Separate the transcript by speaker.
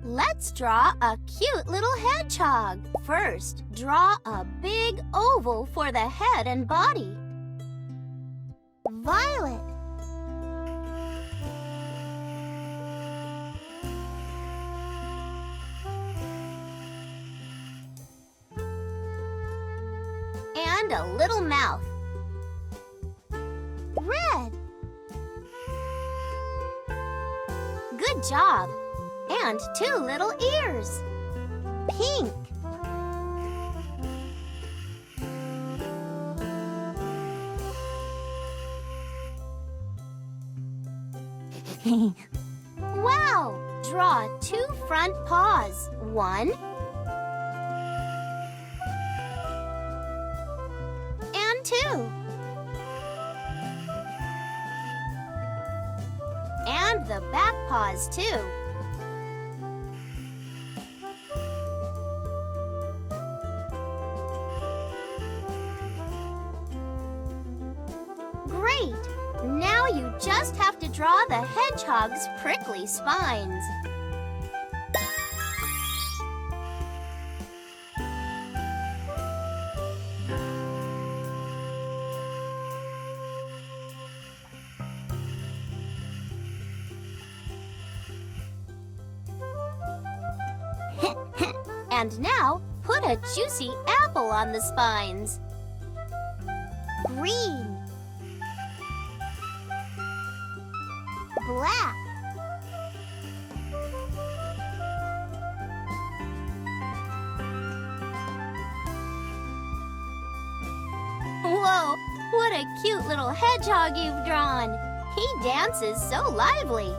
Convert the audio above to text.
Speaker 1: Let's draw a cute little hedgehog. First, draw a big oval for the head and body. Violet. And a little mouth. Red. Good job. And 2 little ears. Pink. Wow! Draw 2 front paws. 1 and 2. And the back paws, too. Great! Now you just have to draw the hedgehog's prickly spines. And now, put a juicy apple on the spines. Green. Black. Whoa, what a cute little hedgehog you've drawn. He dances so lively.